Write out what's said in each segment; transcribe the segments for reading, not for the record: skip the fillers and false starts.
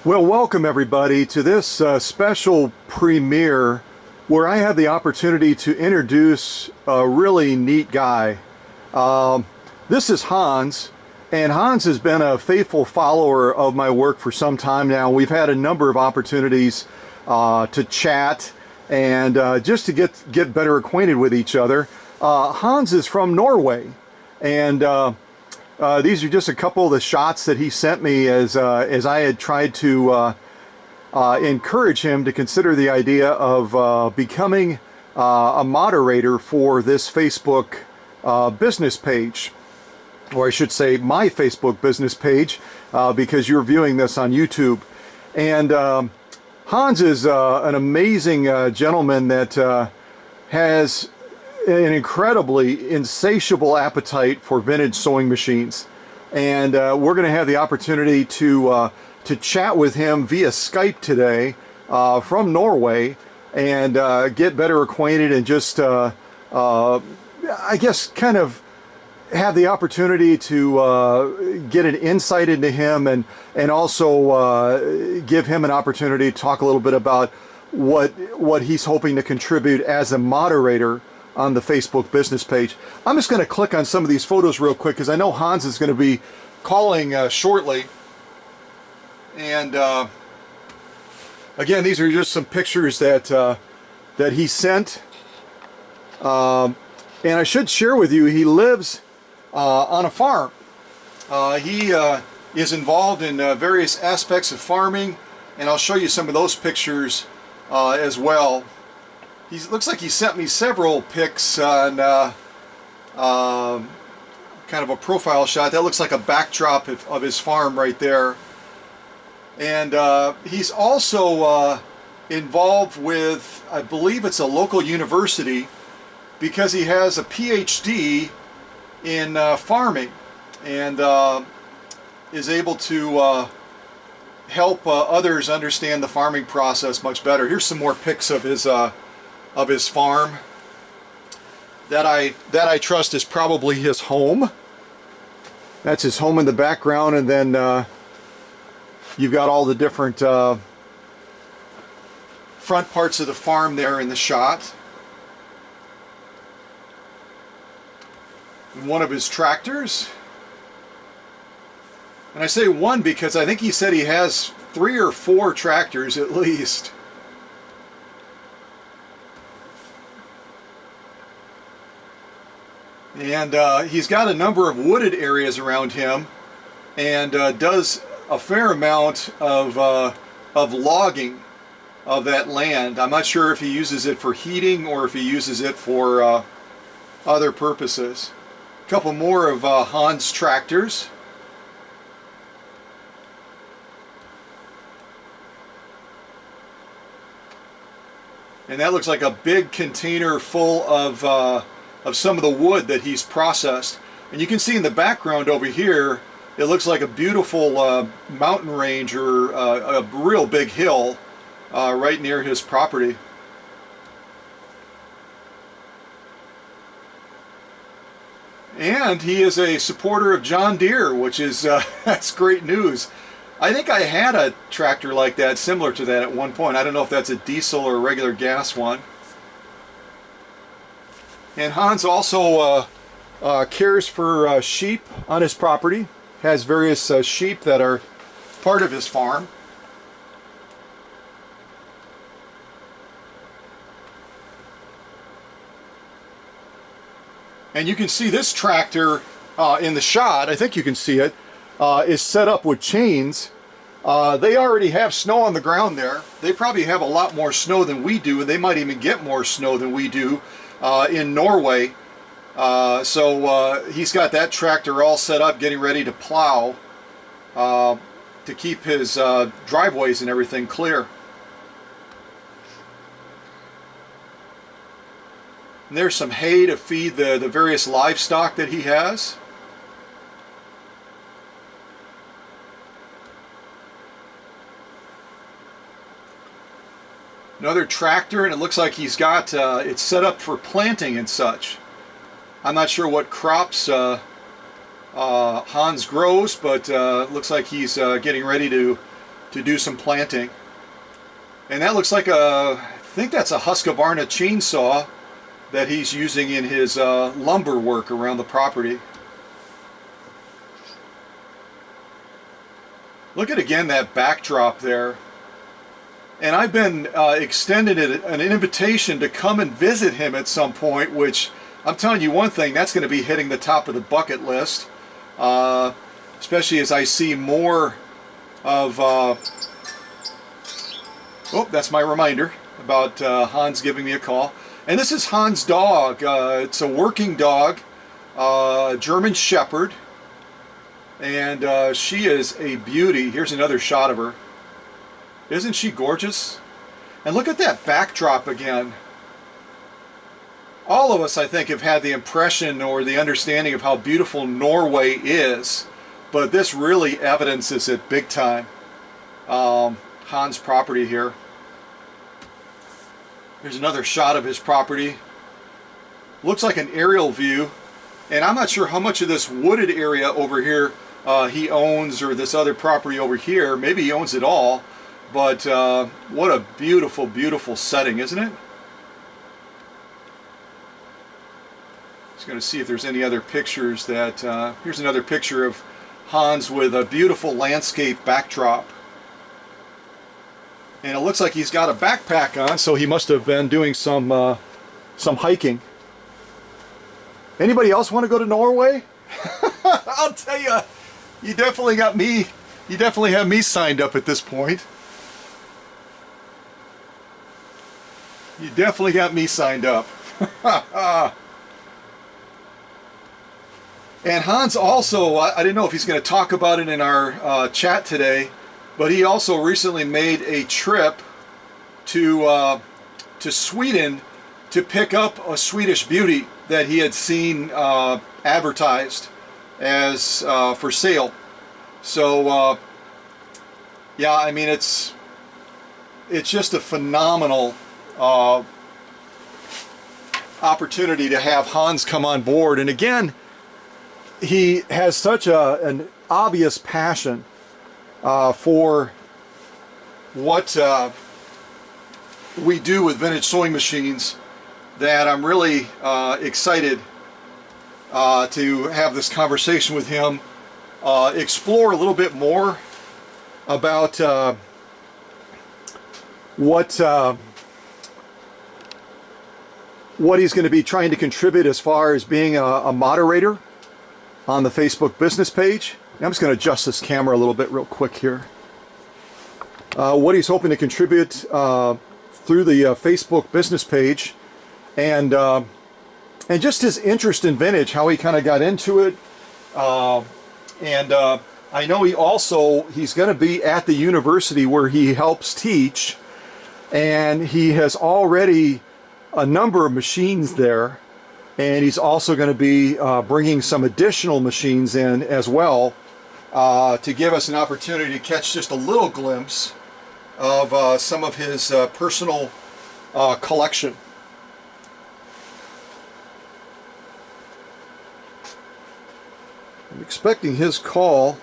Well, welcome everybody to this special premiere where I have the opportunity to introduce a really neat guy. This is Hans, and Hans has been a faithful follower of my work for some time now. We've had a number of opportunities to chat and just to get better acquainted with each other. Hans is from Norway, and these are just a couple of the shots that he sent me as I had tried to encourage him to consider the idea of becoming a moderator for this Facebook business page, or I should say my Facebook business page, because you're viewing this on YouTube. And Hans is an amazing gentleman that has an incredibly insatiable appetite for vintage sewing machines, and we're going to have the opportunity to chat with him via Skype today from Norway and get better acquainted and just I guess kind of have the opportunity to get an insight into him and also give him an opportunity to talk a little bit about what he's hoping to contribute as a moderator on the Facebook business page. I'm just going to click on some of these photos real quick because I know Hans is going to be calling shortly. And again, these are just some pictures that he sent. And I should share with you, he lives on a farm. He is involved in various aspects of farming, and I'll show you some of those pictures as well. He looks like he sent me several pics on kind of a profile shot. That looks like a backdrop of his farm right there. And he's also involved with, I believe it's a local university, because he has a PhD in farming and is able to help others understand the farming process much better. Here's some more pics of his farm that I trust is probably his home. That's his home in the background, and then you've got all the different front parts of the farm there in the shot. And one of his tractors. And I say one because I think he said he has 3 or 4 tractors at least. And he's got a number of wooded areas around him, and does a fair amount of logging of that land. I'm not sure if he uses it for heating or if he uses it for other purposes. A couple more of Hans' tractors. And that looks like a big container full of some of the wood that he's processed. And you can see in the background over here, it looks like a beautiful mountain range or a real big hill right near his property. And he is a supporter of John Deere, which is that's great news. I think I had a tractor like that, similar to that at one point. I don't know if that's a diesel or a regular gas one. And Hans also cares for sheep on his property, has various sheep that are part of his farm. And you can see this tractor in the shot, I think you can see it, is set up with chains. They already have snow on the ground there. They probably have a lot more snow than we do, and they might even get more snow than we do in Norway. So he's got that tractor all set up, getting ready to plow to keep his driveways and everything clear. And there's some hay to feed the various livestock that he has. Another tractor, and it looks like he's got it's set up for planting and such. I'm not sure what crops Hans grows, but looks like he's getting ready to to do some planting. And that looks like I think that's a Husqvarna chainsaw that he's using in his lumber work around the property. Look at again that backdrop there. And I've been extended an invitation to come and visit him at some point, which I'm telling you one thing, that's going to be hitting the top of the bucket list, especially as I see more of, oh, that's my reminder about Hans giving me a call. And this is Hans' dog. It's a working dog, German Shepherd, and she is a beauty. Here's another shot of her. Isn't she gorgeous? And look at that backdrop again. All of us, I think, have had the impression or the understanding of how beautiful Norway is, but this really evidences it big time. Hans' property here. Here's another shot of his property. Looks like an aerial view, and I'm not sure how much of this wooded area over here he owns, or this other property over here. Maybe he owns it all. But what a beautiful, beautiful setting, isn't it? Just going to see if there's any other pictures that... here's another picture of Hans with a beautiful landscape backdrop. And it looks like he's got a backpack on, so he must have been doing some hiking. Anybody else want to go to Norway? I'll tell you, you definitely got me. You definitely have me signed up at this point. You definitely got me signed up. And Hans also, I didn't know if he's going to talk about it in our chat today, but he also recently made a trip to Sweden to pick up a Swedish beauty that he had seen advertised as for sale. So yeah, I mean, it's just a phenomenal opportunity to have Hans come on board. And again, he has such an obvious passion for what we do with vintage sewing machines that I'm really excited to have this conversation with him, explore a little bit more about what he's going to be trying to contribute as far as being a moderator on the Facebook business page. I'm just going to adjust this camera a little bit real quick here. What he's hoping to contribute through the Facebook business page, and just his interest in vintage, how he kind of got into it. And I know he's going to be at the university where he helps teach, and he has already a number of machines there, and he's also going to be bringing some additional machines in as well to give us an opportunity to catch just a little glimpse of some of his personal collection. I'm expecting his call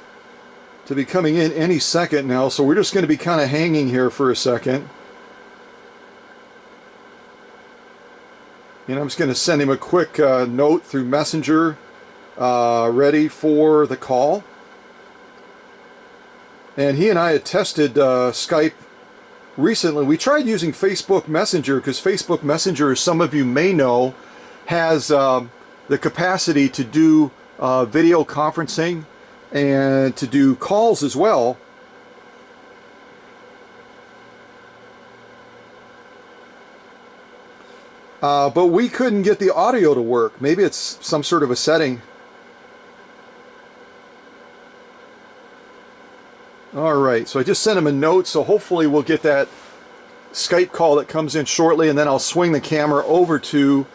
to be coming in any second now, so we're just going to be kind of hanging here for a second. And I'm just going to send him a quick note through Messenger, ready for the call. And he and I had tested Skype recently. We tried using Facebook Messenger because Facebook Messenger, as some of you may know, has the capacity to do video conferencing and to do calls as well. But we couldn't get the audio to work. Maybe it's some sort of a setting. Alright, so I just sent him a note, so hopefully we'll get that Skype call that comes in shortly, and then I'll swing the camera over to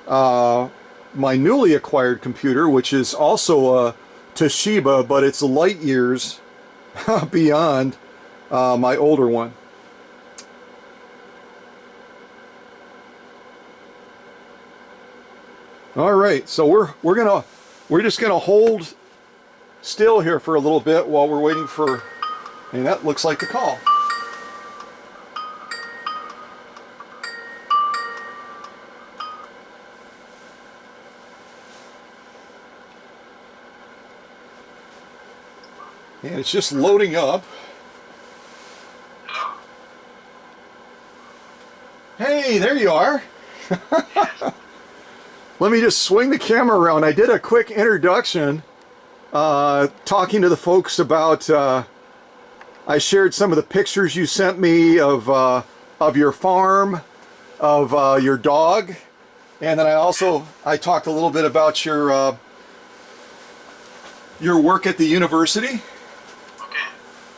my newly acquired computer, which is also a Toshiba, but it's light years beyond my older one. All right, so we're just gonna hold still here for a little bit while we're waiting for And that looks like the call. And it's just loading up. Hello? Hey, there you are. Let me just swing the camera around. I did a quick introduction talking to the folks about, I shared some of the pictures you sent me of your farm, of your dog, and then I talked a little bit about your work at the university.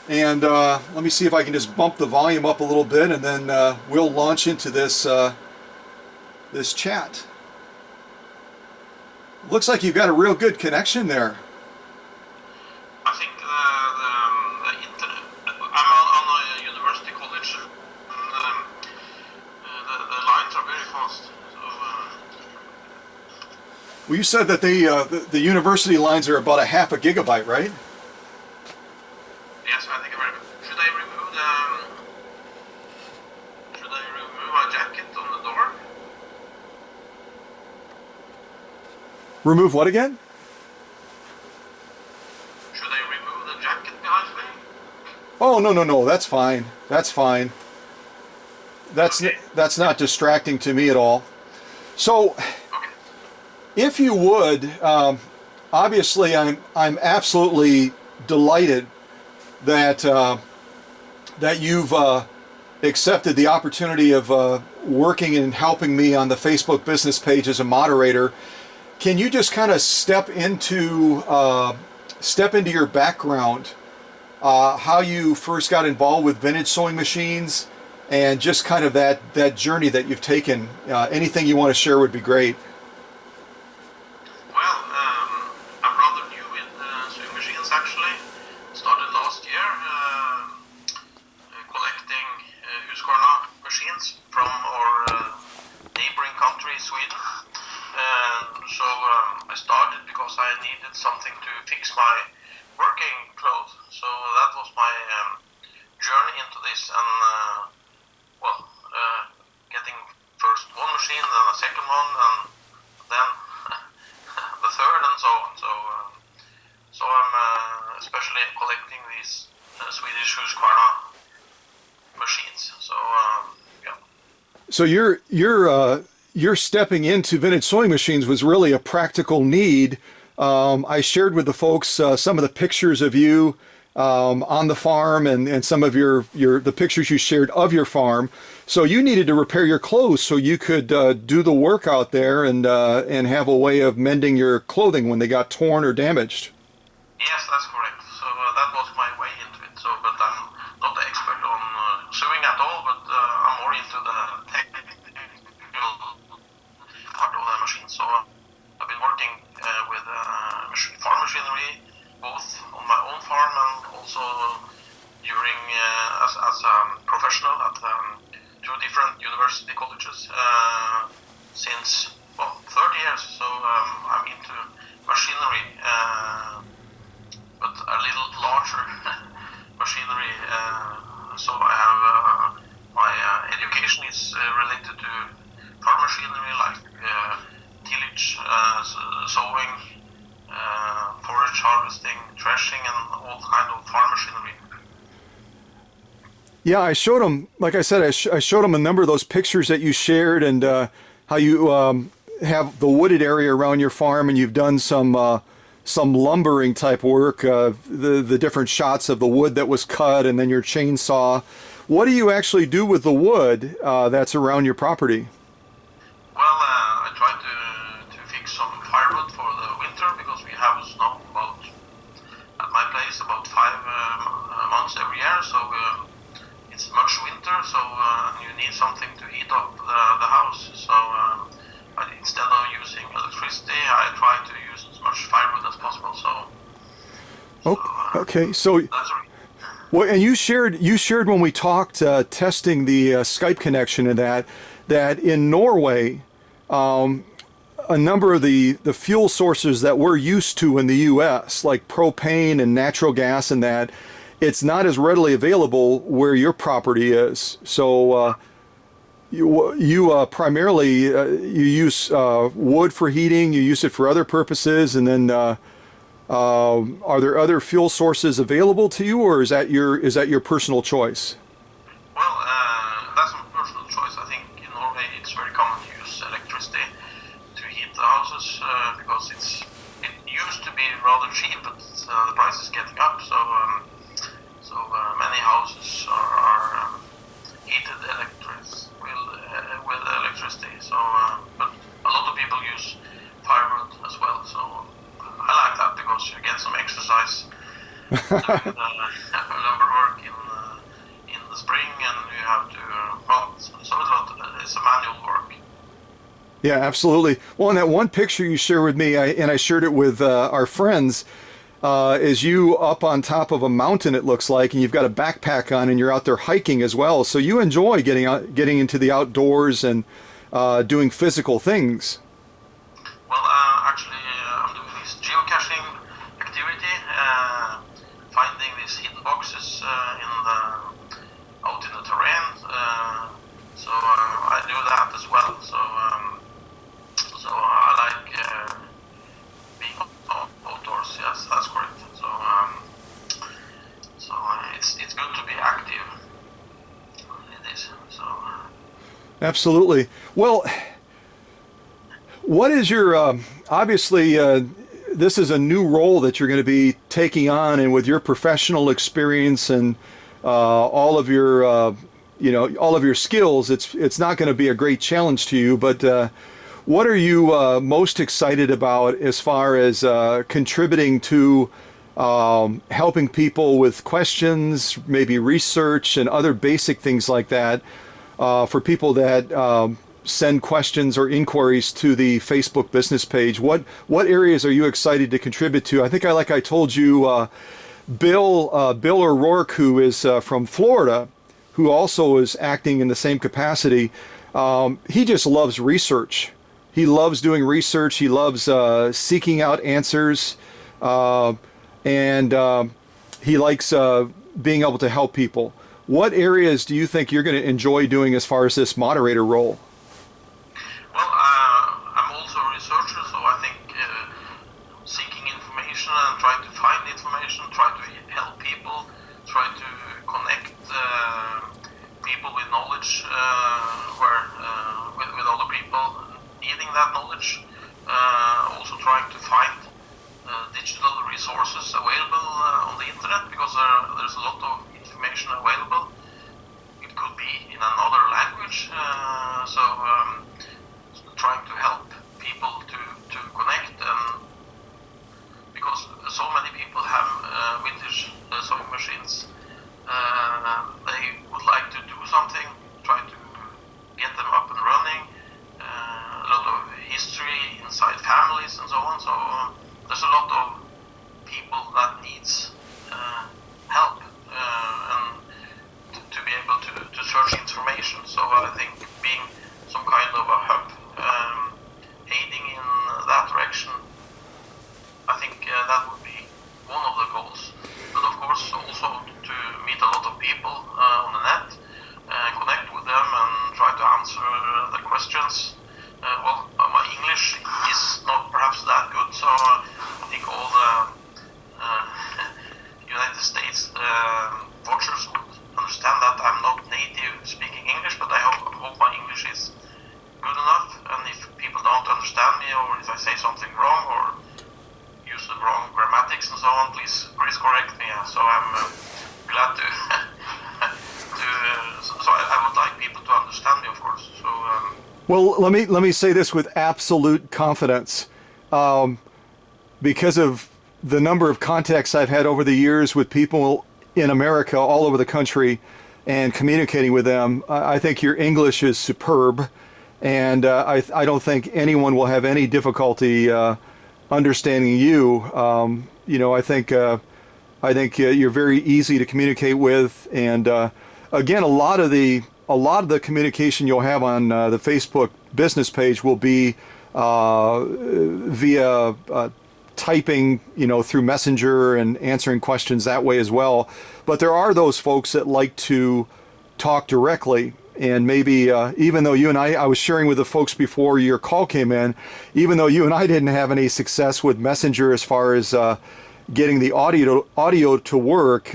And let me see if I can just bump the volume up a little bit, and then we'll launch into this this chat. Looks like you've got a real good connection there. I think the internet. I'm on a university college. The lines are very fast. So, Well, you said that the university lines are about a half a gigabyte, right? yes, I think I'm ready. Should I remove my jacket on the door? Remove what again? Should I remove the jacket behind me? Oh, no, that's fine. That's fine. That's not distracting to me at all. So, Okay. if you would, obviously I'm absolutely delighted that that you've accepted the opportunity of working and helping me on the Facebook business page as a moderator. Can you just kind of step into your background, how you first got involved with vintage sewing machines, and just kind of that journey that you've taken? Anything you want to share would be great. Well, I'm rather new in sewing machines actually. Started last year collecting Husqvarna machines from our neighboring country, Sweden. So I started because I needed something to fix my working clothes. So that was my journey into this, and getting first one machine, then a second one, and then the third, and so on. So I'm especially collecting these Swedish Husqvarna machines. So yeah. So you're stepping into vintage sewing machines was really a practical need. I shared with the folks some of the pictures of you on the farm, and some of the pictures you shared of your farm. So you needed to repair your clothes so you could do the work out there and have a way of mending your clothing when they got torn or damaged. Yes, that's correct. So that was my way into it. So, but I'm not the expert on sewing at all, but I'm more into the technical part of the machine. So I've been working with farm machinery, both on my own farm and also during as a professional at two different university colleges since 30 years. So I'm into machinery, but a little larger machinery. So I have my education is related to farm machinery like tillage, sowing, forage harvesting, threshing, and all kind of farm machinery. Yeah, I showed them, like I said, I showed them a number of those pictures that you shared, and how you have the wooded area around your farm, and you've done some lumbering type work, the different shots of the wood that was cut, and then your chainsaw. What do you actually do with the wood that's around your property? Well, I try to fix some firewood for the winter because we have snow at my place about 5 months every year. So it's much winter, so you need something to heat up the house. So instead of using electricity, I try to use as much firewood as possible. Okay, so that's well, and you shared when we talked testing the Skype connection and that in Norway, a number of the fuel sources that we're used to in the U.S., like propane and natural gas and that, it's not as readily available where your property is. So you primarily you use wood for heating, you use it for other purposes, and then are there other fuel sources available to you, or is that your personal choice? Well, that's my personal choice. I think in Norway it's very common to use electricity to heat the houses because it used to be rather cheap, but the price is getting up. So many houses are heated with electricity. So, but a lot of people use firewood as well. So I like that because you get some exercise doing lumber work in the spring, and you have to well, it's a manual work. Yeah, absolutely. Well, in that one picture you shared with me, and I shared it with our friends, is you up on top of a mountain, it looks like, and you've got a backpack on, and you're out there hiking as well. So you enjoy getting into the outdoors and doing physical things. Well, actually, I'm doing this geocaching activity, finding these hidden boxes out in the terrain. So I do that as well. So I like being outdoors. Yes, that's correct. So it's good to be active in this. So Absolutely. Well, what is your obviously this is a new role that you're going to be taking on, and with your professional experience and all of your all of your skills, it's not going to be a great challenge to you. But what are you most excited about as far as contributing to helping people with questions, maybe research and other basic things like that, for people that send questions or inquiries to the Facebook business page? What areas are you excited to contribute to? I think like I told you, Bill O'Rourke, who is from Florida, who also is acting in the same capacity, he just loves research. He loves doing research. He loves seeking out answers, and he likes being able to help people. What areas do you think you're going to enjoy doing as far as this moderator role? well, I'm also a researcher, so I think seeking information and trying to find information, try to help people, try to connect people with knowledge with other people needing that knowledge. Also trying to find digital resources available on the internet, because there's a lot of information available. It could be in another language, so trying to help people to connect, because so many people have vintage sewing machines. They would like to do something, try to get them up and running. A lot of history inside families and so on. So there's a lot of people that needs help and to be able to search information. So I think being some kind of a hub, aiding in that direction, I think that would be one of the goals. But of course also to meet a lot of people on the net, connect with them and try to answer the questions. Well, my English is not perhaps that good, so I think all the United States watchers would understand that I'm not native speaking English, but I hope my English is good enough. And if people don't understand me, or if I say something wrong or use the wrong grammatics and so on, please correct me. So I'm glad to so I would like people to understand me, of course. So. Well, let me say this with absolute confidence, because of the number of contacts I've had over the years with people in America, all over the country, and communicating with them. I think your English is superb, and I don't think anyone will have any difficulty understanding you. I think you're very easy to communicate with, and again, a lot of the communication you'll have on the Facebook business page will be via typing, through Messenger and answering questions that way as well. But there are those folks that like to talk directly. And maybe even though you and I was sharing with the folks before your call came in, even though you and I didn't have any success with Messenger as far as getting the audio to work,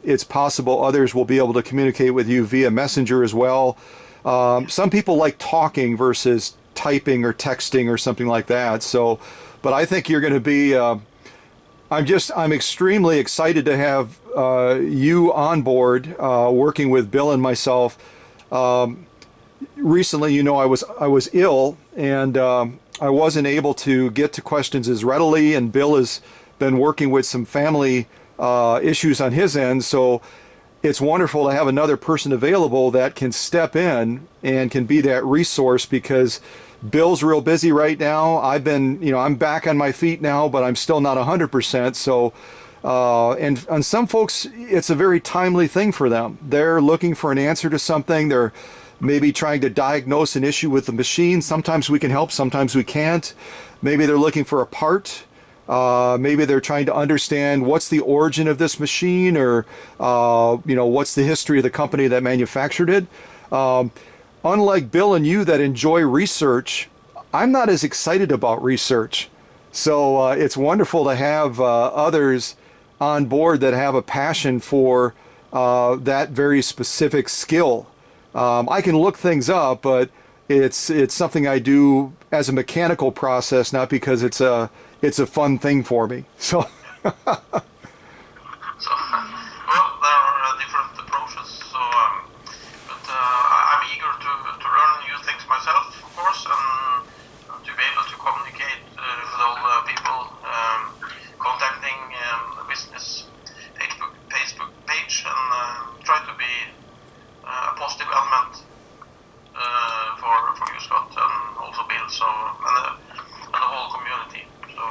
it's possible others will be able to communicate with you via Messenger as well. Some people like talking versus typing or texting or something like that. So, but I think you're going to be, I'm extremely excited to have you on board, working with Bill and myself. Recently, I was ill and I wasn't able to get to questions as readily, and Bill has been working with some family issues on his end. So it's wonderful to have another person available that can step in and can be that resource, because Bill's real busy right now. I'm back on my feet now, but I'm still not 100%. So, and on some folks, it's a very timely thing for them. They're looking for an answer to something. They're maybe trying to diagnose an issue with the machine. Sometimes we can help, sometimes we can't. Maybe they're looking for a part. Maybe they're trying to understand what's the origin of this machine, or, what's the history of the company that manufactured it. Unlike Bill and you that enjoy research, I'm not as excited about research. So it's wonderful to have others on board that have a passion for that very specific skill. I can look things up, but it's something I do as a mechanical process, not because it's a fun thing for me. So. So, well, there are different approaches. So, I'm eager to learn new things myself, of course, and to be able to communicate with all the people contacting the business Facebook page, and try to be a positive element for you, Scott, and also Bill, so and the whole community. So.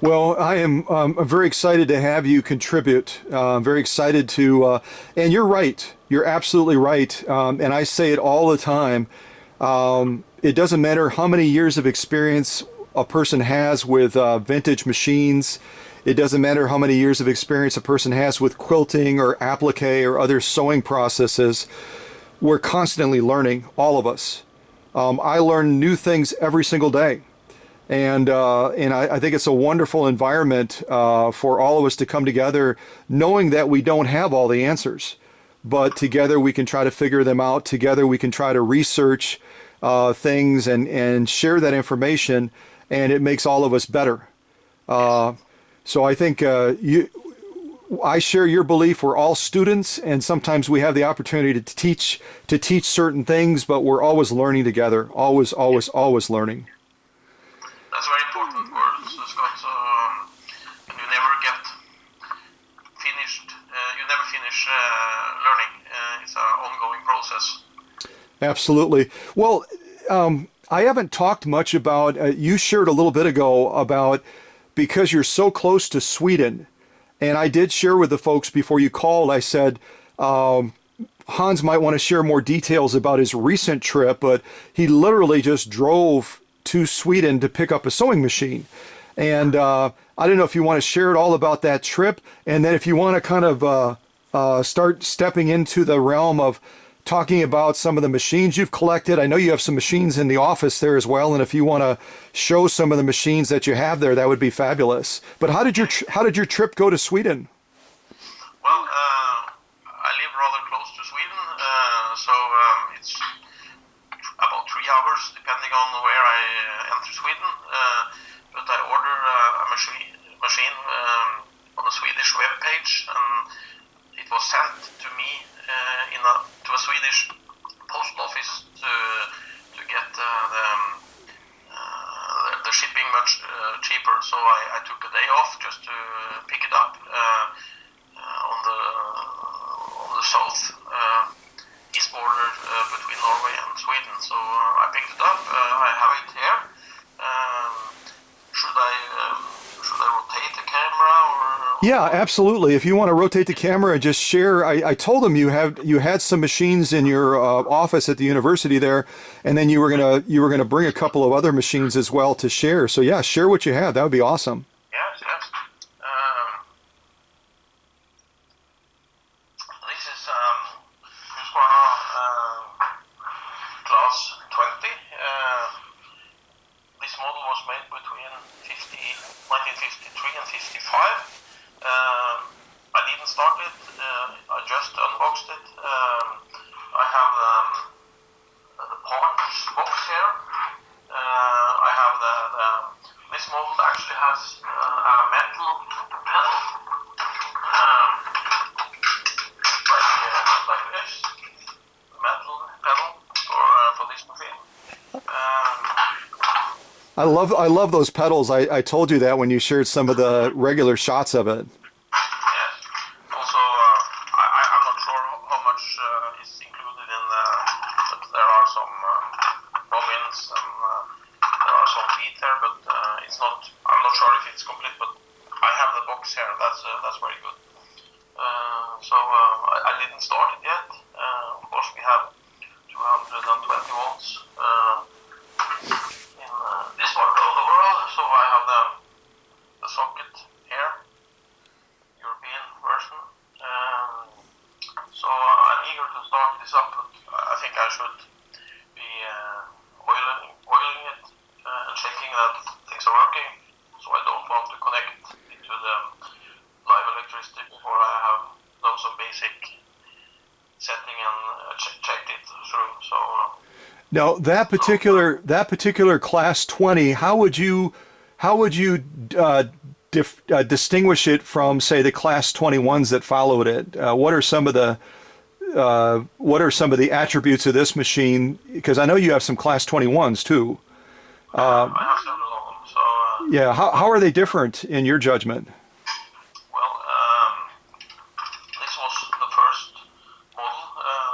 Well, I'm very excited to have you contribute. I'm very excited to, and you're right. You're absolutely right. And I say it all the time. It doesn't matter how many years of experience a person has with vintage machines. It doesn't matter how many years of experience a person has with quilting or applique or other sewing processes. We're constantly learning, all of us. I learn new things every single day. And I think it's a wonderful environment for all of us to come together, knowing that we don't have all the answers, but together we can try to figure them out. Together we can try to research things and share that information, and it makes all of us better. So I think I share your belief. We're all students, and sometimes we have the opportunity to teach certain things, but we're always learning together. Always learning. That's very important for Scott. And you never get finished. You never finish learning. It's an ongoing process. Absolutely. Well, I haven't talked much about. You shared a little bit ago about, because you're so close to Sweden, and I did share with the folks before you called. I said Hans might want to share more details about his recent trip, but he literally just drove to Sweden to pick up a sewing machine. And I don't know if you want to share it all about that trip, and then if you want to kind of start stepping into the realm of talking about some of the machines you've collected. I know you have some machines in the office there as well, and if you want to show some of the machines that you have there, that would be fabulous. But how did your trip go to Sweden? Well, I live rather close to Sweden, so it's about 3 hours, depending on where I enter Sweden. But I ordered a machine on the Swedish web page, and it was sent to me to a Swedish post office to get the shipping much cheaper. So I took a day off just to pick it up on the south east border between Norway and Sweden. So I picked it up. I have it here. Should I rotate the camera or? Yeah, absolutely. If you want to rotate the camera and just share, I told them you had some machines in your office at the university there, and then you were gonna bring a couple of other machines as well to share. So yeah, share what you have. That would be awesome. Yes. started. I just unboxed it. I have the parts box here. I have this model actually has a metal pedal, like this, metal pedal for this machine. I love those pedals. I told you that when you shared some of the regular shots of it. Yes. Also, I'm not sure how much is included in but there are some bobbins and there are some feet there, but it's not. I'm not sure if it's complete, but I have the box here. That's very good. So I didn't start it yet. Of course, we have 220 volts in this part of the world. So I have the socket here, European version. So I'm eager to start this up, but I think I should be oiling it and checking that things are working. So I don't want to connect it to the live electricity before I have done some basic setting and checked it through. So Now that particular class 20, how would you distinguish it from, say, the class 21s that followed it? What are some of the attributes of this machine? Because I know you have some class 21s too. I have several of them. So Yeah, how are they different in your judgment? well, this was the first model.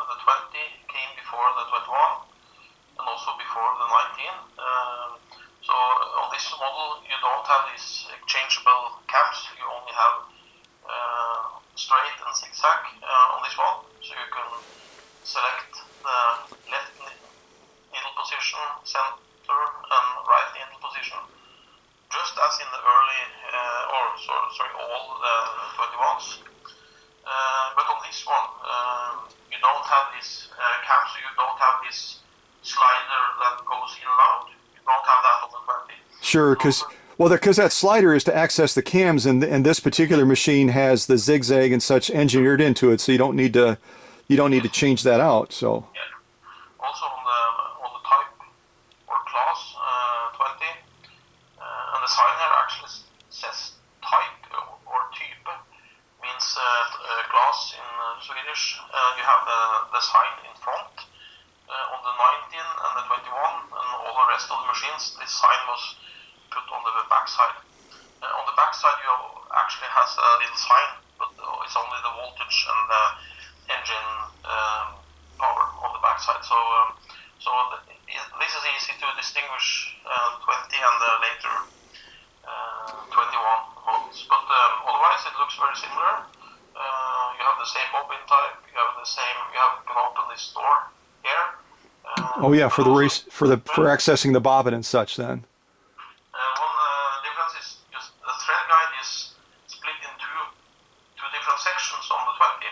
The 20 came before the 21 and also before the 19. So on this model you don't have these exchangeable caps. You only have straight and zigzag on this one. So you can select the left needle position, center, and right needle position, just as in the early, all the 21s. But on this one, you don't have this cap, so you don't have this slider that goes in and out. You don't have that on the 20. Sure, because that slider is to access the cams, and this particular machine has the zigzag and such engineered into it, so you don't need to change that out. So Yeah. Also on the type or class 20, and the sign here actually says type or type, means class in Swedish. You have the sign in front. On the 19 and the 21 and all the rest of the machines, this sign was put on the back side. On the back side you actually has a little sign, but it's only the voltage and the engine power on the back side. So this is easy to distinguish 20 and the later 21 models. But otherwise it looks very similar. You have the same bobbin type. You can open this door here. oh yeah, for accessing the bobbin and such then. One difference is just the thread guide is split in two different sections on the 20,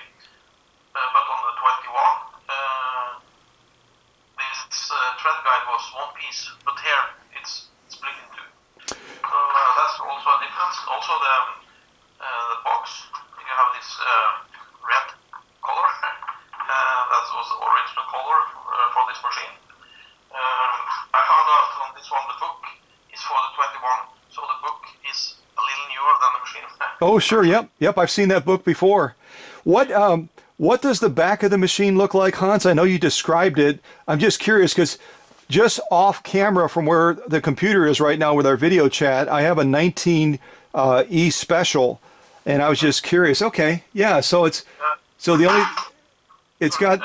but on the 21 this thread guide was one piece, but here it's split in two. So that's also a difference. Also the box, you have this red color. That was the original color for this machine. I found out on this one the book is for the 21, so the book is a little newer than the machine. Oh sure, yep, I've seen that book before. What does the back of the machine look like, Hans? I know you described it. I'm just curious because just off camera from where the computer is right now with our video chat, I have a 19 E Special, and I was just curious. Okay, yeah, so it's got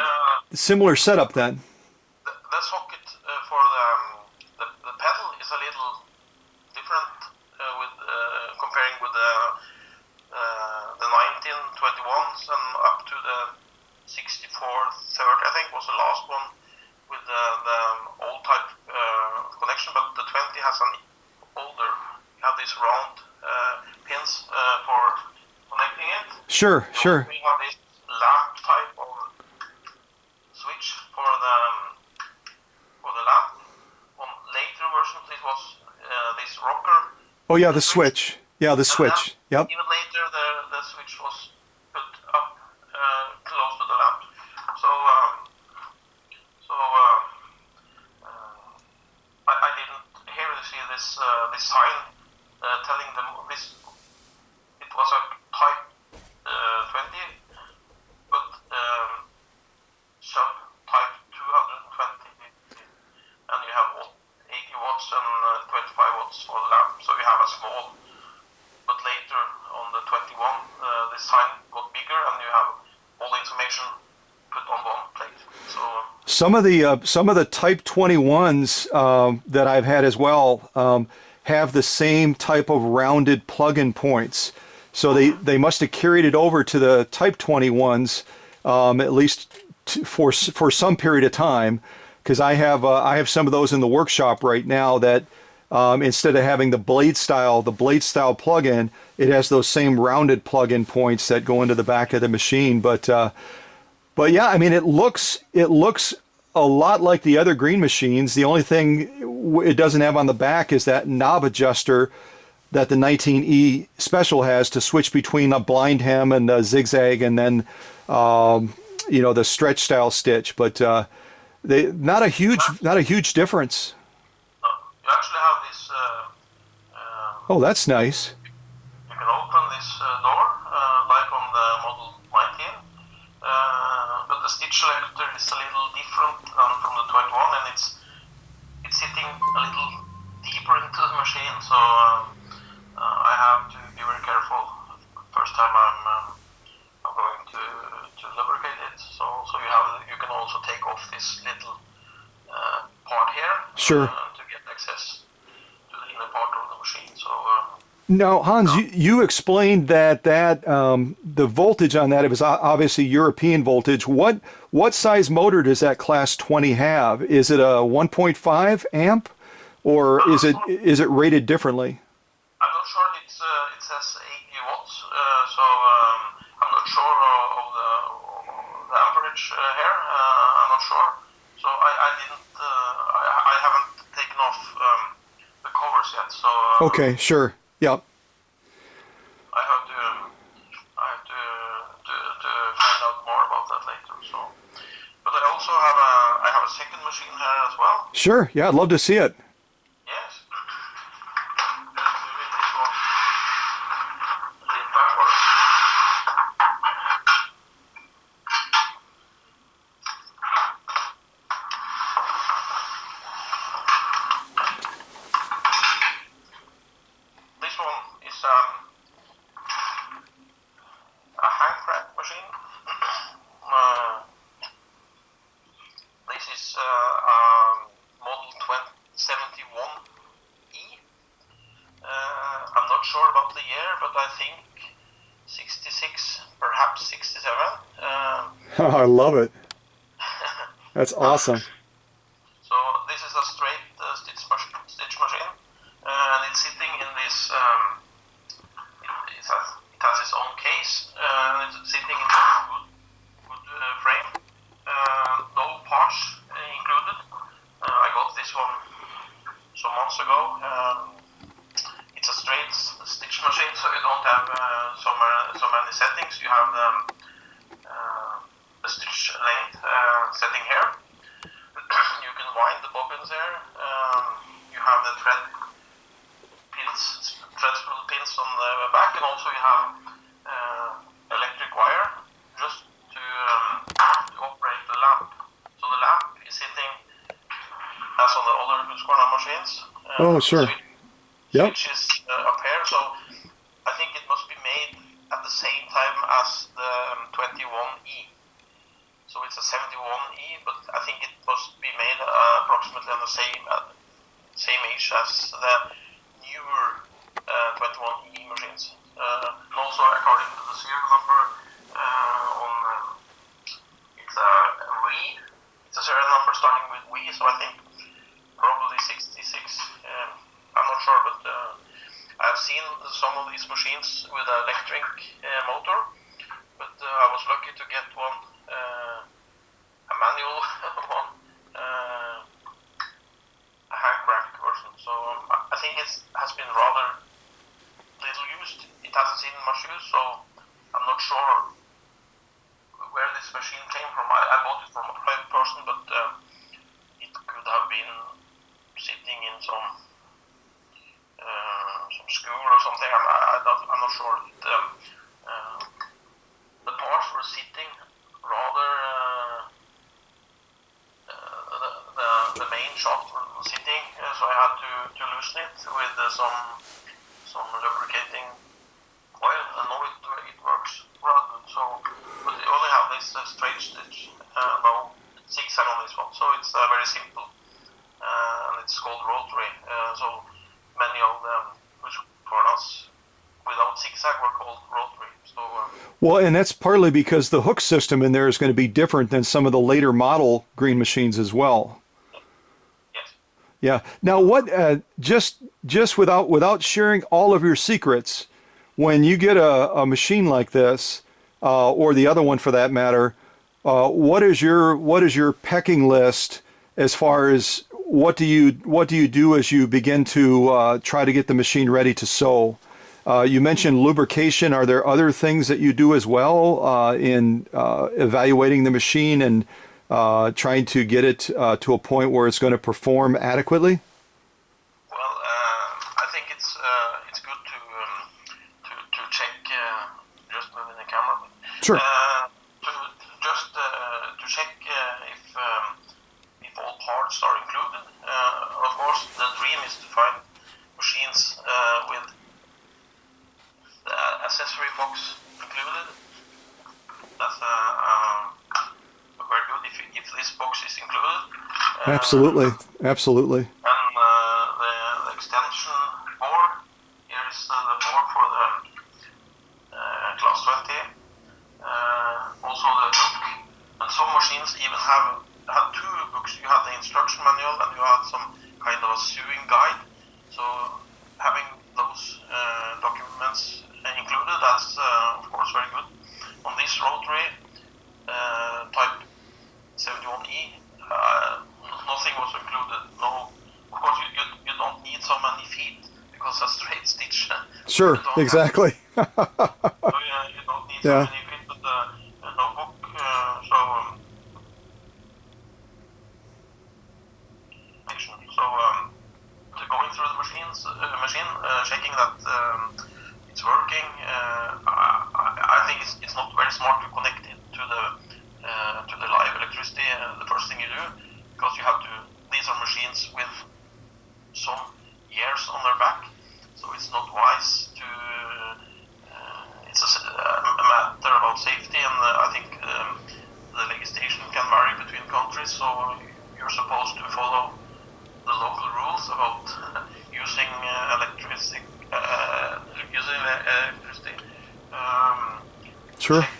similar setup then. The socket for the pedal is a little different with comparing with the 1921s and up to the 6430, I think was the last one with the old type connection, but the 20 has an older. You have these round pins for connecting it. Sure. We have this lamp type of switch for the lamp. On later versions, it was this rocker. Oh yeah, the switch. Yeah, the switch. Yep. Even later, the switch was put up this sign telling them this. It was a type 20, but sub type 220, and you have 80 watts and 25 watts for the lamp. So you have a small, but later on the 21, this sign got bigger, and you have all the information put on one plate. So some of the Type 21s that I've had as well have the same type of rounded plug-in points. So they must have carried it over to the Type 21s at least for some period of time, because I have some of those in the workshop right now that instead of having the blade style plug-in, it has those same rounded plug-in points that go into the back of the machine. But yeah, I mean, it looks a lot like the other green machines. The only thing it doesn't have on the back is that knob adjuster that the 19E Special has to switch between a blind hem and a zigzag, and then the stretch style stitch. But not a huge difference. you actually have this. Oh, that's nice. You can open this door like on the Model 19, but the stitch selector is a little different from the 21, and it's sitting a little deeper into the machine. So I have to be very careful first time I'm going to lubricate it. So you can also take off this little part here. Sure. To get access to the inner part of the machine. So. Now, Hans, you explained that the voltage on that, it was obviously European voltage. What size motor does that Class 20 have? Is it a 1.5 amp, or is it rated differently? I'm not sure. It says 80 watts, so I'm not sure of the amperage here. I'm not sure. So I haven't taken off the covers yet. So. Okay, sure. Yep. I have to find out more about that later. So, but I also have a second machine here as well. Sure. Yeah, I'd love to see it. Yes. Let's do it this one. Lean backwards. This one is a hand crank machine. This is Model 71E. I'm not sure about the year, but I think 66, perhaps 67. I love it. That's awesome. So this is a straight stitch machine, and it's sitting in this. It has its own case, and it's sitting in a wood frame. No parts included. I got this one some months ago. It's a straight stitch machine, so you don't have so many settings. You have the stitch length setting here. You can wind the bobbins there. You have the thread spool pins on the back, and also you have electric wire just to operate the lamp. So the lamp is sitting as on the other Husqvarna machines. Oh, sure. Yep. Switch is up here, so I think it must be made at the same time as the 21E. So it's a 71E, but I think it must be made approximately on the same age as the newer 21E machines. Also, according to the serial number it's a V. It's a serial number starting with V, so I think probably 66. I'm not sure, but I've seen some of these machines with an electric motor, but I was lucky to get one, a manual one, a hand crank version. So I think it has been rather little used. It hasn't seen much use, so I'm not sure where this machine came from. I bought it from a private person, but it could have been sitting in some short. The parts were sitting rather. The main shaft was sitting, so I had to loosen it with some lubricating oil, and now it works rather good. So, but you only have this straight stitch, no zigzag on this one. So it's very simple, and it's called rotary. So many of them which for us without zigzag were called rotary. So. Well, and that's partly because the hook system in there is going to be different than some of the later model green machines as well. Yes. Yeah. Now, what? Just without sharing all of your secrets, when you get a machine like this, or the other one for that matter, what is your pecking list as far as what do you do as you begin to try to get the machine ready to sew? You mentioned lubrication. Are there other things that you do as well in evaluating the machine and trying to get it to a point where it's going to perform adequately? Well, I think it's good to check. Just moving the camera. Sure. To check if all parts are included. Of course, the dream is to find machines with the accessory box included. That's very good if this box is included. Absolutely. Absolutely. And the extension board. Here is the board for the class 20. Also the book. And some machines even have two books. You have the instruction manual and you have some kind of a sewing guide. So having those documents included, that's of course very good. On this rotary type 71E, nothing was included. No, of course you don't need so many feet because a straight stitch. Sure, exactly. So you don't need so many feet, but no book. So going through the machine, checking that it's working. I think it's not very smart to connect it to the live electricity. The first thing you do, because you have to. These are machines with some years on their back, so it's not wise to. It's a matter about safety, and I think the legislation can vary between countries. So you're supposed to follow the local rules about using electricity. Sure. Check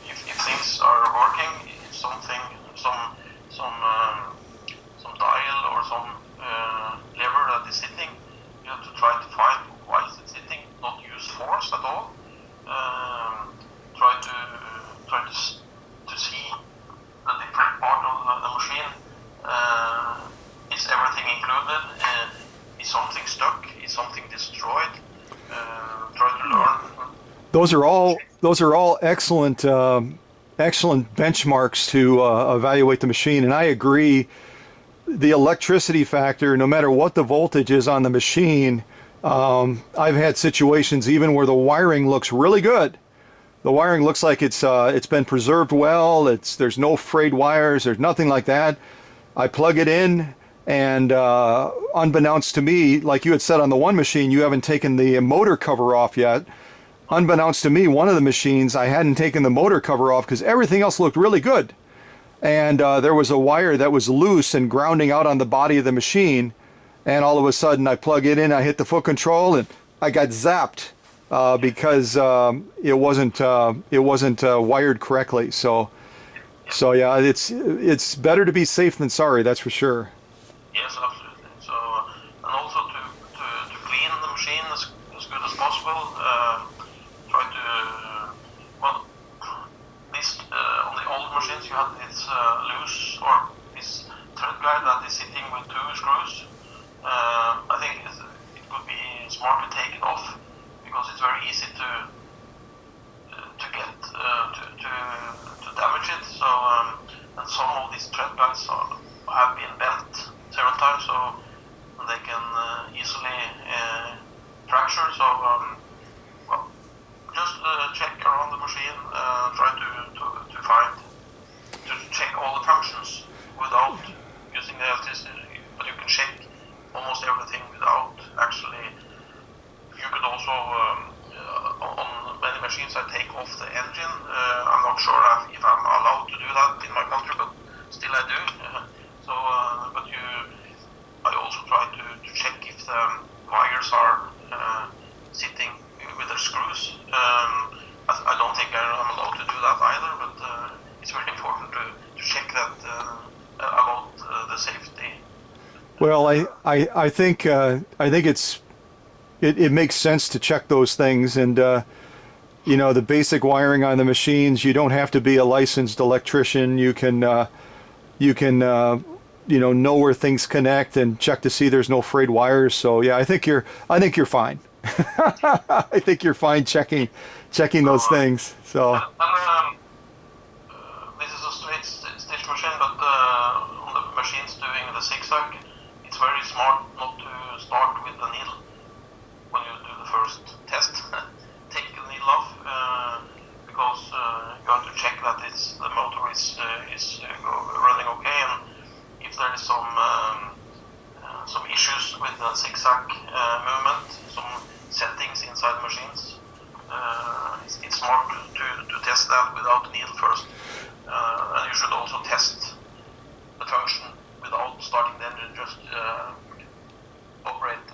if things are working, if some dial or some lever that is sitting, you have to try to find why is it sitting. Not use force at all. Try to see the different part of the machine. Is everything included? Is something stuck? Is something destroyed? Try to learn. Those are all excellent benchmarks to evaluate the machine, and I agree. The electricity factor, no matter what the voltage is on the machine, I've had situations even where the wiring looks really good. The wiring looks like it's been preserved well. There's no frayed wires. There's nothing like that. I plug it in, and unbeknownst to me, like you had said on the one machine, you haven't taken the motor cover off yet. Unbeknownst to me, one of the machines, I hadn't taken the motor cover off because everything else looked really good. And there was a wire that was loose and grounding out on the body of the machine. And all of a sudden I plug it in, I hit the foot control, and I got zapped because it wasn't wired correctly. So yeah, it's better to be safe than sorry, that's for sure. Yes, absolutely. So, and also to clean the machine as good as possible. Try to, well, this on the old machines you had this loose or this thread guide that is sitting with two screws. I think it could be smart to take it off because it's very easy to get to damage it. So and some of these thread guides have been bent several times, so they can easily fracture. So try to find, to check all the functions without using the electricity, but you can check almost everything without actually. You could also, on many machines, I take off the engine. I'm not sure if I'm allowed to do that in my country, but still I do. So, I also try to check if the wires are sitting with their screws. I don't think I'm allowed to do that either, but it's very important to check that about the safety. Well, I think it makes sense to check those things, and you know, the basic wiring on the machines, you don't have to be a licensed electrician. You can you know where things connect and check to see there's no frayed wires. So yeah, I think you're fine. I think you're fine checking those things. So this is a straight stitch machine, but on the machines doing the zigzag, it's very smart not to start with the needle when you do the first test. Take the needle off because you have to check that the motor is running okay, and if there is some issues with the zigzag movement, some settings inside machines, it's smart to test that without the needle first. And you should also test the function without starting the engine, just operate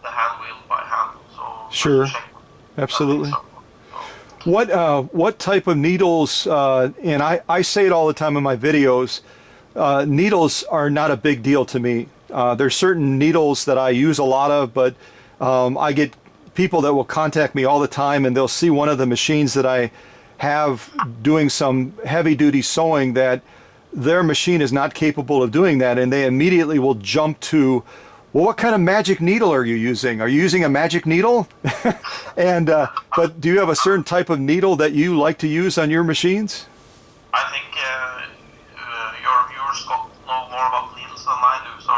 the hand wheel by hand. So sure, absolutely. What type of needles, and I say it all the time in my videos, needles are not a big deal to me. There's certain needles that I use a lot of, but I get people that will contact me all the time, and they'll see one of the machines that I have doing some heavy duty sewing that their machine is not capable of doing that, and they immediately will jump to, well, what kind of magic needle are you using? Are you using a magic needle? And but do you have a certain type of needle that you like to use on your machines? I think your viewers know more about needles than I do, so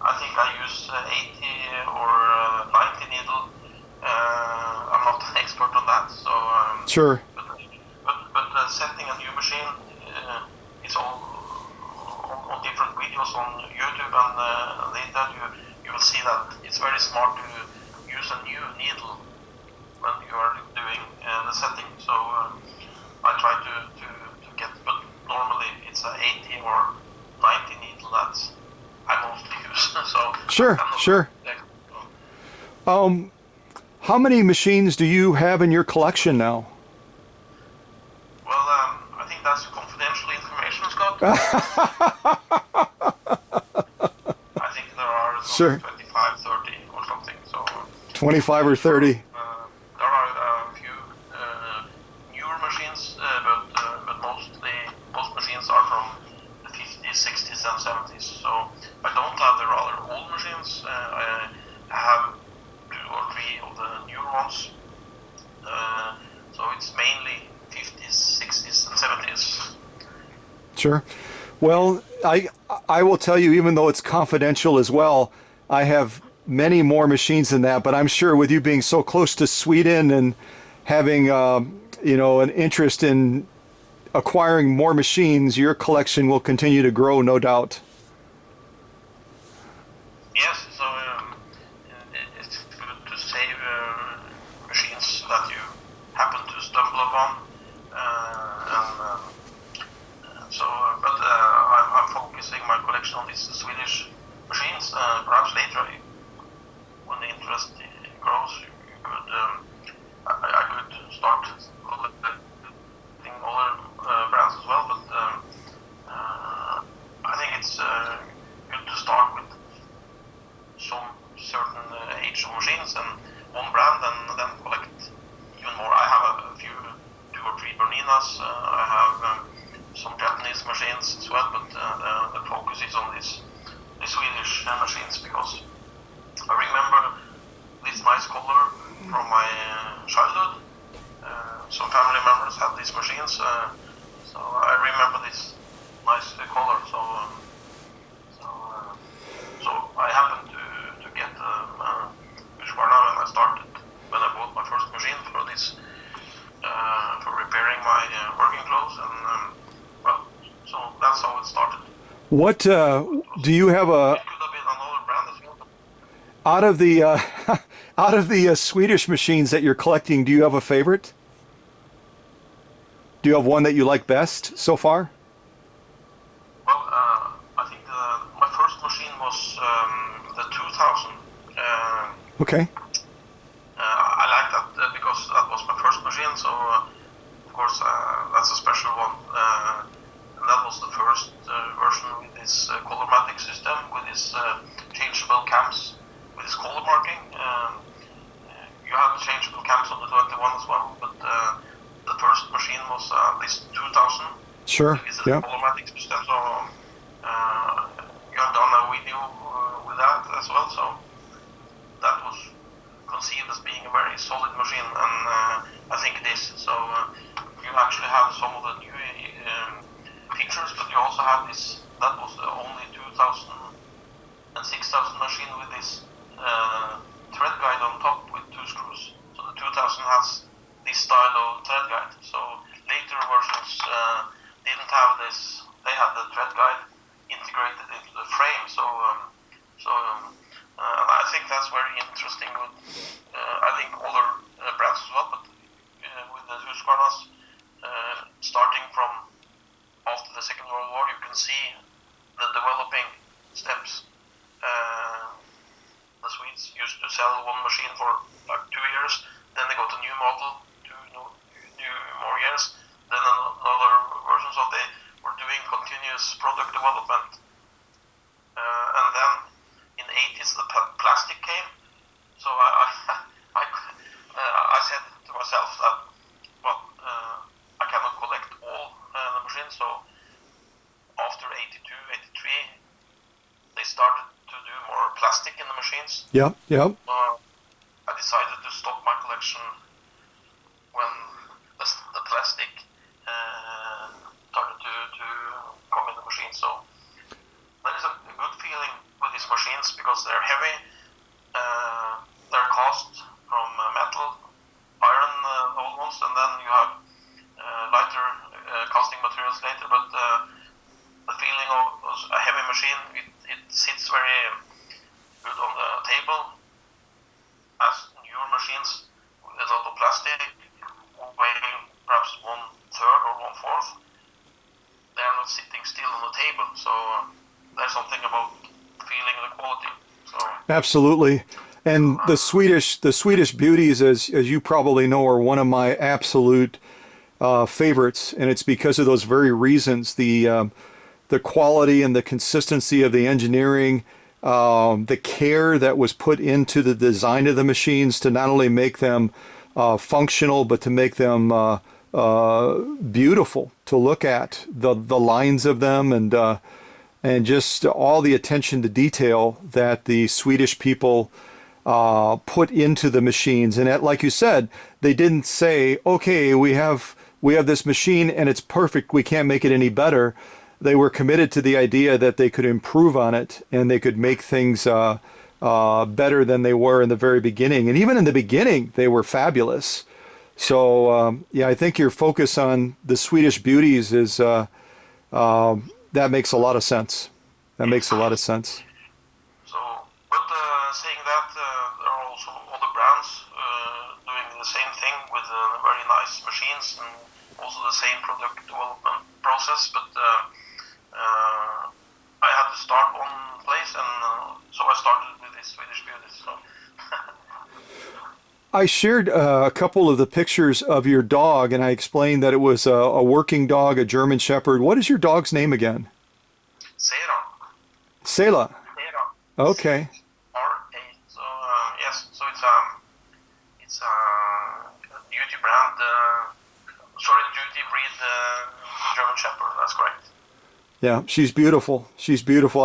I think I use 80 or 90 needle. I'm not an expert on that, so sure. But setting a new machine, it's all on different videos on YouTube and the internet. You will see that it's very smart to use a new needle when you are doing the setting. So I try to get, but normally it's a 80 or 90 needle that I mostly use. So Sure. How many machines do you have in your collection now? Well, I think that's confidential information, Scott. I think there are sure. 25, 30 or something. So 25 or 30. There are a few newer machines, but most machines are from the 50s, 60s, and 70s. So I don't have the rather old machines. I have 2 or 3 of the newer ones. So it's mainly 50s, 60s, and 70s. Sure. Well, I will tell you, even though it's confidential as well, I have many more machines than that, but I'm sure with you being so close to Sweden and having you know, an interest in acquiring more machines, your collection will continue to grow, no doubt. Yes, so it's good to save machines that you happen to stumble upon. I'm focusing my collection on these Swedish machines. Perhaps later, when the interest grows, I could start collecting other brands as well. But I think it's good to start with some certain age of machines and one brand, and then collect even more. I have a few, 2 or 3 Berninas. I have some Japanese machines as well, but the focus is on these Swedish machines because I remember this nice color from my childhood. Some family members had these machines, so I remember this nice color. So I happened to get Husqvarna when I started, when I bought my first machine for this my working clothes, and well, so that's how it started. What do you have It a could have been another brand as well. out of the out of the Swedish machines that you're collecting? Do you have a favorite? Do you have one that you like best so far? Well, I think my first machine was the 2000. Okay. I like that because that was my first machine, so of course that's a special one. And that was the first version with this colormatic system, with this changeable cams, with this color marking. You had changeable cams on the 21 as well, but the first machine was this 2000. Sure. It's a Yeah. colormatic system, so you have done a video with that as well, so that was conceived as being a very solid machine, and I think it is. So you actually have some of the new features, but you also have this. That was the only 2000 and 6000 machine with this thread guide on top with 2 screws. So the 2000 has this style of thread guide. So later versions didn't have this. They had the thread guide integrated into the frame. So I think that's very interesting. I think other brands as well, but with the Husqvarnas starting from after the Second World War, you can see the developing steps. The Swedes used to sell one machine for like 2 years, then they got a new model, new more years, then another version, so they were doing continuous product development. And then in the 80s the plastic came, so I said to myself that, well, I cannot collect all the machines, so after 82, 83, they started to do more plastic in the machines. Yep. Yep. I decided to stop my collection when the plastic started to come in the machine. So there is a good feeling with these machines because they're heavy, they're cast from metal, iron, old ones, and then you have lighter casting materials later, but the feeling of a heavy machine, it sits very good on the table, as newer machines with a lot of plastic, weighing perhaps 1/3 or 1/4, they are not sitting still on the table, so there's something about feeling the quality. So Absolutely. And the Swedish beauties, as you probably know, are one of my absolute favorites, and it's because of those very reasons: the quality and the consistency of the engineering, the care that was put into the design of the machines to not only make them functional, but to make them beautiful to look at. The lines of them, and just all the attention to detail that the Swedish people put into the machines. And like you said, they didn't say, okay, we have this machine and it's perfect, we can't make it any better. They were committed to the idea that they could improve on it and they could make things better than they were in the very beginning. And even in the beginning, they were fabulous. So yeah, I think your focus on the Swedish beauties is that makes a lot of sense. That makes a lot of sense. So, but saying that, there are also other brands doing the same thing with very nice machines and also the same product development process. But I had to start one place, and so I started with these Swedish beauties. So. I shared a couple of the pictures of your dog, and I explained that it was a working dog, a German Shepherd. What is your dog's name again? Sera. Sela. Sera. Okay. R-A. So yes, so it's a duty brand, duty breed German Shepherd. That's correct. Yeah, she's beautiful. She's beautiful.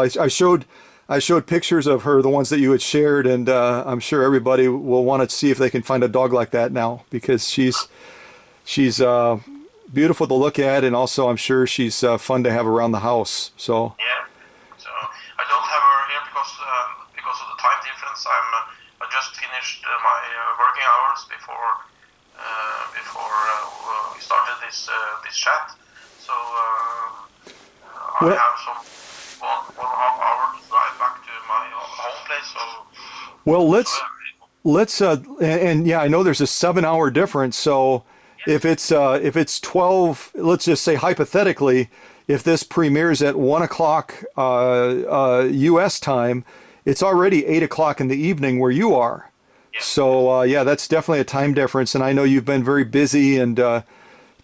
I showed pictures of her, the ones that you had shared, and I'm sure everybody will want to see if they can find a dog like that now, because she's beautiful to look at, and also I'm sure she's fun to have around the house. So yeah, so I don't have her here because of the time difference. I just finished my working hours before we started this chat. So I Well, have some 1.5 hour to drive back to my home place. well, So and yeah, I know there's a 7 hour difference. So if it's 12, let's just say hypothetically, if this premieres at 1 o'clock U.S. time, it's already 8 o'clock in the evening where you are. yeah. So yeah, that's definitely a time difference. And I know you've been very busy and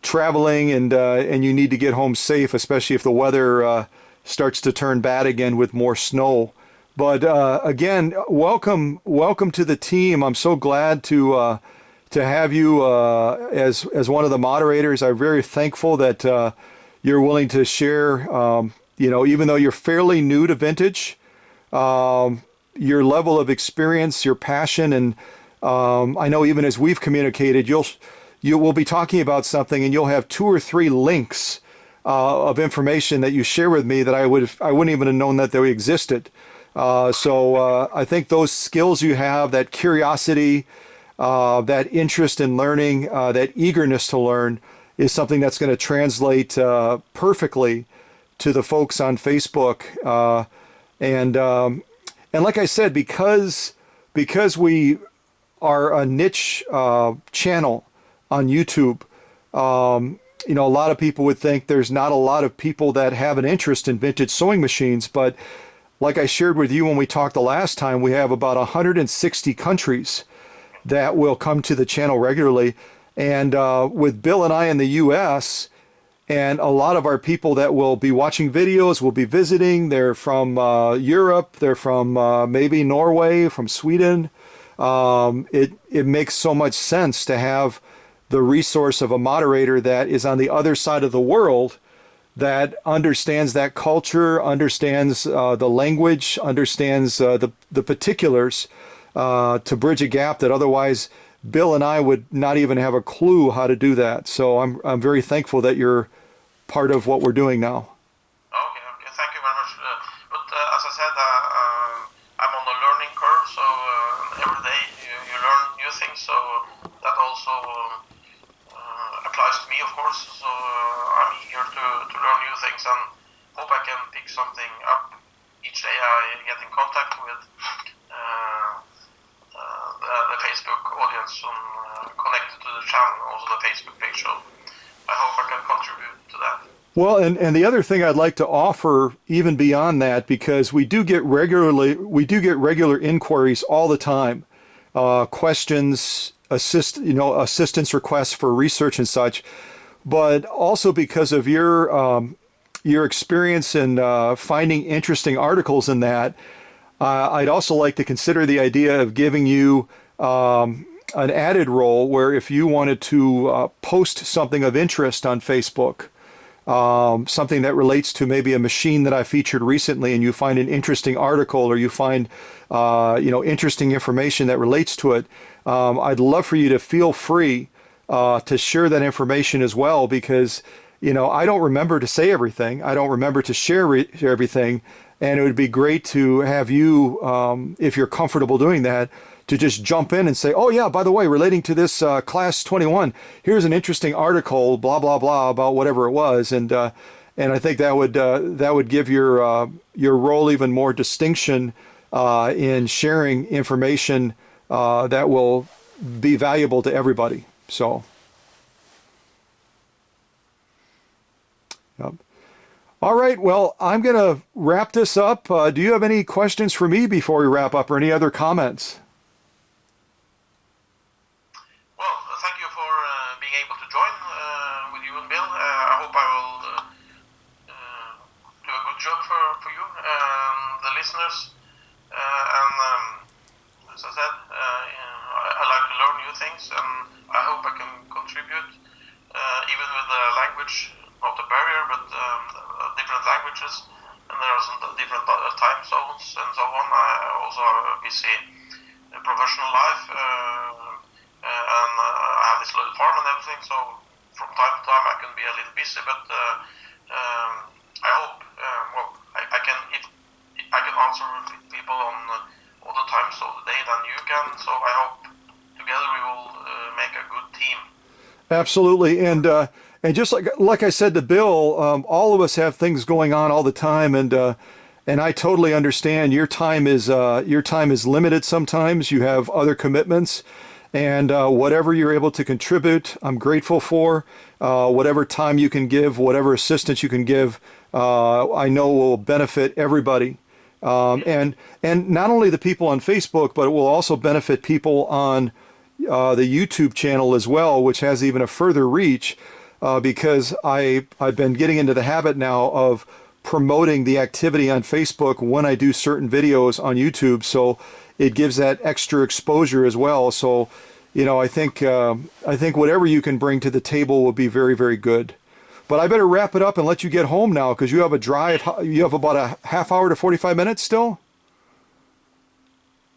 traveling, and you need to get home safe, especially if the weather starts to turn bad again with more snow. But again, welcome to the team. I'm so glad to have you as one of the moderators. I'm very thankful that you're willing to share. Even though you're fairly new to vintage, your level of experience, your passion, and I know even as we've communicated, you will be talking about something, and you'll have 2 or 3 links of information that you share with me that I wouldn't even have known that they existed. So I think those skills you have, that curiosity, that interest in learning, that eagerness to learn, is something that's going to translate perfectly to the folks on Facebook. And like I said, because we are a niche channel on YouTube, a lot of people would think there's not a lot of people that have an interest in vintage sewing machines, but like I shared with you when we talked the last time, we have about 160 countries that will come to the channel regularly. And with Bill and I in the U.S., and a lot of our people that will be watching videos will be visiting. They're from Europe. They're from maybe Norway, from Sweden. It makes so much sense to have the resource of a moderator that is on the other side of the world, that understands that culture, understands the language, understands the particulars, to bridge a gap that otherwise Bill and I would not even have a clue how to do that. So I'm very thankful that you're part of what we're doing now. Okay, thank you very much. But as I said, I'm on a learning curve, so every day you learn new things. So that also applies to me, of course. So I'm eager to learn new things, and hope I can pick something up each day I get in contact with the Facebook audience connected to the channel, also the Facebook page. So I hope I can contribute to that. Well, and the other thing I'd like to offer, even beyond that, because we do get regular inquiries all the time, questions, assistance requests for research and such, but also because of your experience in finding interesting articles in that, I'd also like to consider the idea of giving you an added role where if you wanted to post something of interest on Facebook, something that relates to maybe a machine that I featured recently, and you find an interesting article, or you find interesting information that relates to it, I'd love for you to feel free to share that information as well, because I don't remember to say everything. I don't remember to share everything. And it would be great to have you, if you're comfortable doing that, to just jump in and say, oh yeah, by the way, relating to this class 21, here's an interesting article, blah, blah, blah, about whatever it was. And I think that would give your role even more distinction in sharing information that will be valuable to everybody. So. Yep. All right, well, I'm going to wrap this up. Do you have any questions for me before we wrap up, or any other comments? Well, thank you for being able to join with you and Bill. I hope I will do a good job for you and the listeners. As I said, I like to learn new things, and I hope I can contribute, even with the language, not a barrier, but different languages, and there are some different time zones and so on. I also have a busy professional life, and I have this little farm and everything, so from time to time I can be a little busy, but I hope I can, if I can answer people on all the times of the day than you can, so I hope together we will make a good team. Absolutely. And just like I said to Bill, all of us have things going on all the time, and I totally understand your time is limited sometimes. You have other commitments, and whatever you're able to contribute, I'm grateful for. Whatever time you can give, whatever assistance you can give, I know will benefit everybody. And not only the people on Facebook, but it will also benefit people on the YouTube channel as well, which has even a further reach, because I've been getting into the habit now of promoting the activity on Facebook when I do certain videos on YouTube, so it gives that extra exposure as well. So, you know, I think whatever you can bring to the table will be very, very good. But I better wrap it up and let you get home now, because you have a drive. You have about a half hour to 45 minutes still,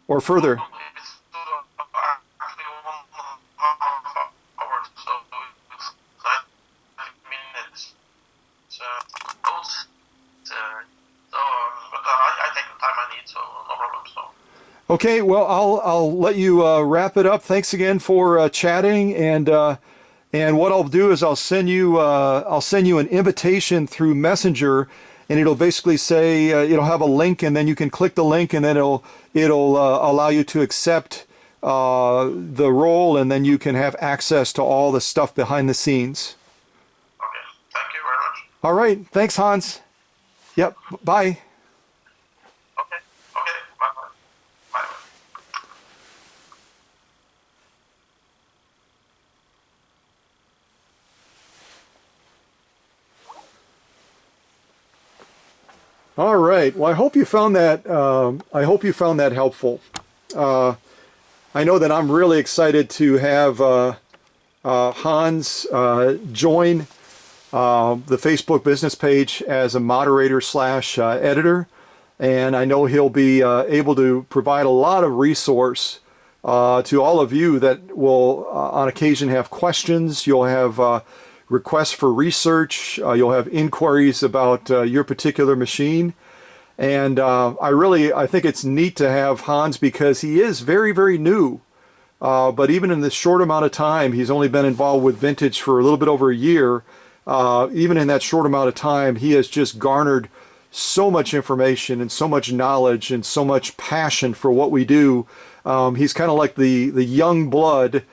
or further. It's actually 1.5 hours, so it's 90 minutes. So, but I take the time I need, so no problem. So. Okay, well, I'll let you wrap it up. Thanks again for chatting, and what I'll do is I'll send you an invitation through Messenger, and it'll basically say it'll have a link, and then you can click the link, and then it'll allow you to accept the role, and then you can have access to all the stuff behind the scenes. Okay, thank you very much. All right, thanks, Hans. Yep, bye. Okay, bye bye. Bye. All right. Well, I hope you found that. I hope you found that helpful. I know that I'm really excited to have Hans join the Facebook business page as a moderator / editor, and I know he'll be able to provide a lot of resource to all of you that will on occasion have questions. You'll have requests for research. You'll have inquiries about your particular machine. And I think it's neat to have Hans, because he is very, very new. But even in this short amount of time, he's only been involved with vintage for a little bit over a year. Even in that short amount of time, he has just garnered so much information and so much knowledge and so much passion for what we do. He's kind of like the young blood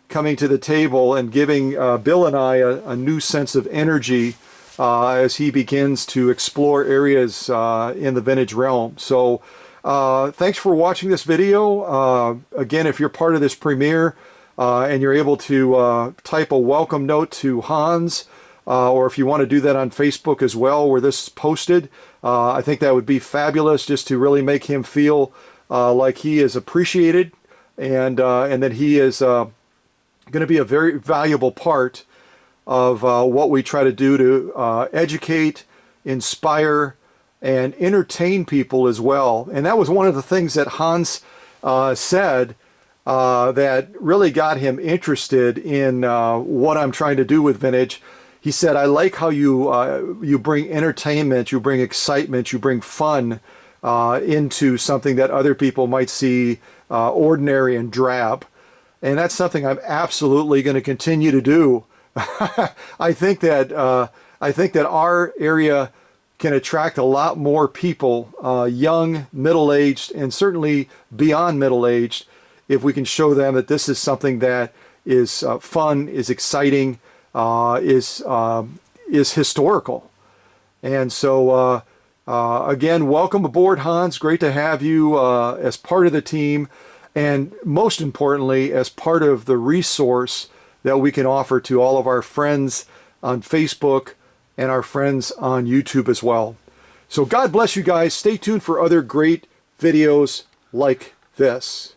coming to the table and giving Bill and I a new sense of energy as he begins to explore areas in the vintage realm. So thanks for watching this video. Again, if you're part of this premiere and you're able to type a welcome note to Hans, or if you want to do that on Facebook as well, where this is posted, I think that would be fabulous, just to really make him feel like he is appreciated, and that he is going to be a very valuable part of what we try to do to educate, inspire, and entertain people as well. And that was one of the things that Hans said that really got him interested in what I'm trying to do with vintage. He said, I like how you bring entertainment, you bring excitement, you bring fun into something that other people might see ordinary and drab. And that's something I'm absolutely going to continue to do. I think that our area can attract a lot more people, young, middle-aged, and certainly beyond middle-aged, if we can show them that this is something that is fun, is exciting, is historical. And so, again, welcome aboard, Hans. Great to have you as part of the team, and most importantly, as part of the resource that we can offer to all of our friends on Facebook and our friends on YouTube as well. So God bless you guys. Stay tuned for other great videos like this.